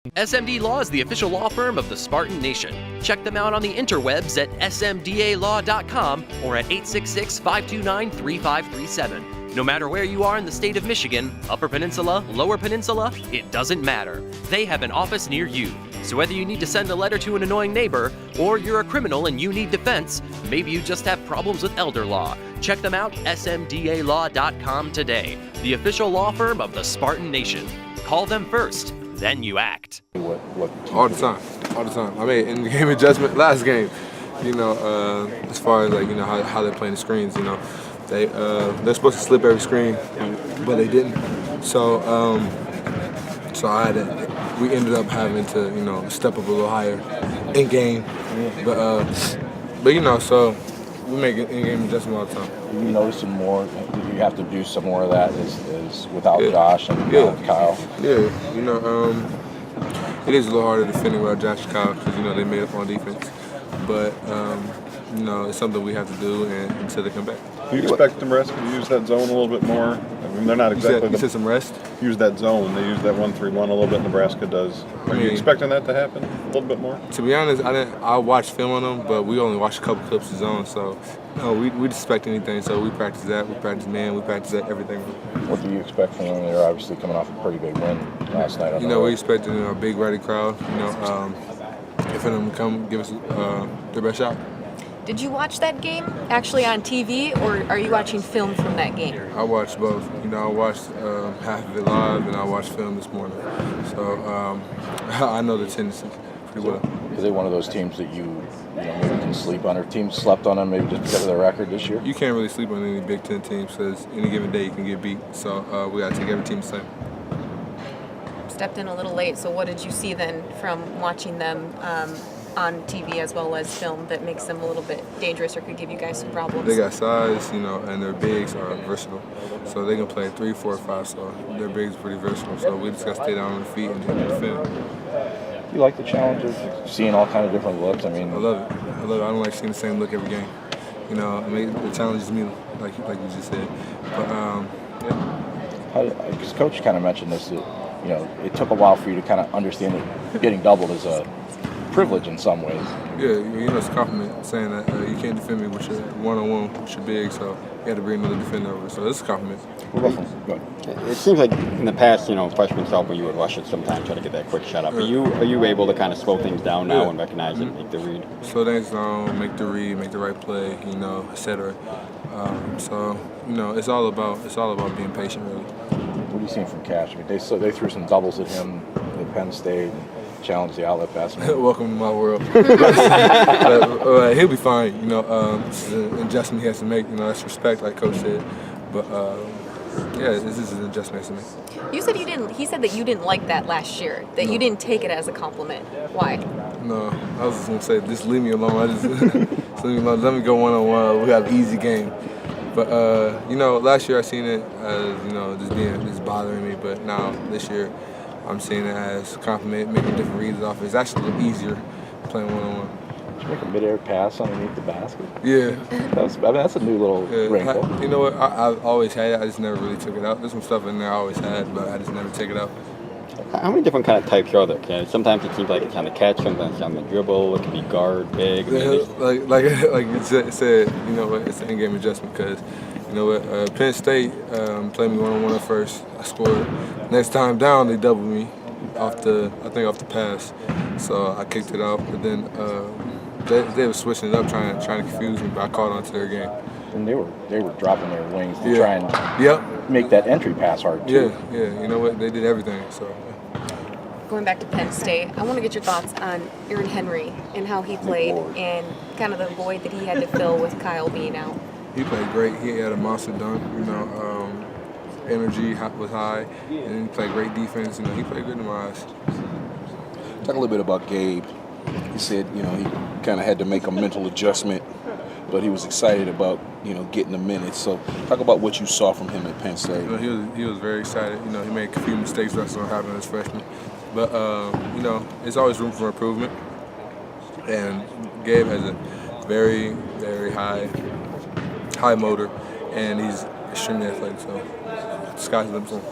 SMD Law is the official law firm of the Spartan Nation. Check them out on the interwebs at smdalaw.com or at 866-529-3537. No matter where you are in the state of Michigan, Upper Peninsula, Lower Peninsula, it doesn't matter. They have an office near you. So whether you need to send a letter to an annoying neighbor, or you're a criminal and you need defense, maybe you just have problems with elder law, check them out, smdalaw.com today. The official law firm of the Spartan Nation. Call them first, then you act. All the time. I made in-game adjustment last game. As far as how they're playing the screens. They're supposed to slip every screen, but they didn't. So we ended up having to step up a little higher in game. So we make in-game adjustment all the time. You notice some more. You have to do some more of that is without Josh and without Kyle. Yeah, it is a little harder defending without Josh and Kyle because they made up on defense. But it's something we have to do until they come back. Do you expect Nebraska to use that zone a little bit more? I mean, they're not exactly. You said some rest? Use that zone. They use that 1-3-1 a little bit. Nebraska does. Are you expecting that to happen a little bit more? To be honest, I watched film on them, but we only watched a couple clips of zone. So no, we didn't expect anything. So we practice that. We practice man. We practice that everything. What do you expect from them? They're obviously coming off a pretty big win last night. We expected a big ready crowd. For them to come give us their best shot. Did you watch that game actually on TV, or are you watching film from that game? I watched both. I watched half of it live, and I watched film this morning. So I know the tendencies pretty well. Is it one of those teams that you maybe can sleep on, or teams slept on them maybe just because of their record this year? You can't really sleep on any Big Ten teams because any given day you can get beat. So we got to take every team the same. Stepped in a little late, so what did you see then from watching them on TV as well as film that makes them a little bit dangerous or could give you guys some problems? They got size, and their bigs are versatile. So they can play 3, 4, 5, so their bigs are pretty versatile. So we just got to stay down on the feet and defend. You like the challenge of seeing all kind of different looks? I mean, I love it. I don't like seeing the same look every game. It challenges me, like you just said. But, because Coach kind of mentioned this, that, it took a while for you to kind of understand that getting doubled is a privilege in some ways. Yeah, it's a compliment saying that you can't defend me with your one-on-one with your big, so you had to bring another defender over. So it's a compliment. It seems like in the past, freshman sophomore, you would rush it sometimes, try to get that quick shot up. Are you able to kind of slow things down now and recognize it, and make the read? Slow things down, make the read, make the right play, etc. It's all about being patient, really. What are you seeing from Cash? I mean, they threw some doubles at him at Penn State and challenged the outlet pass. Welcome to my world. He'll be fine. It's an adjustment he has to make. That's respect, like Coach said. But this is an adjustment he has to make. You said you didn't. He said that you didn't like that last year. That you didn't take it as a compliment. Why? No, I was just gonna say, just leave me alone. Just leave me alone. Let me go one-on-one. We have an easy game. But last year I seen it as just bothering me. But now this year, I'm seeing it as compliment, making different reads off it. It's actually a little easier playing one-on-one. Did you make a mid-air pass underneath the basket? Yeah. That's a new little wrinkle. You know what? I've always had it. I just never really took it out. There's some stuff in there I always had, but I just never take it out. How many different kind of types are there? Sometimes it seems like it's on the catch, sometimes it's on the dribble. It can be guard, big. Yeah, like you said, it's an in-game adjustment because, Penn State played me one-on-one at first. I scored. Next time down, they doubled me off the pass. So I kicked it out, but then they were switching it up, trying to confuse me, but I caught on to their game. And they were dropping their wings to try and make that entry pass hard too. Yeah. You know what? They did everything. So. Going back to Penn State, I want to get your thoughts on Aaron Henry and how he played and kind of the void that he had to fill with Kyle being out. He played great. He had a monster dunk. Energy was high, and he played great defense. He played good in my eyes. Talk a little bit about Gabe. He said, he kind of had to make a mental adjustment, but he was excited about, getting the minutes. So talk about what you saw from him at Penn State. He was very excited. He made a few mistakes that's going to happen as freshman. But, there's always room for improvement. And Gabe has a very, very high motor, and he's extremely athletic. So, sky's the limit.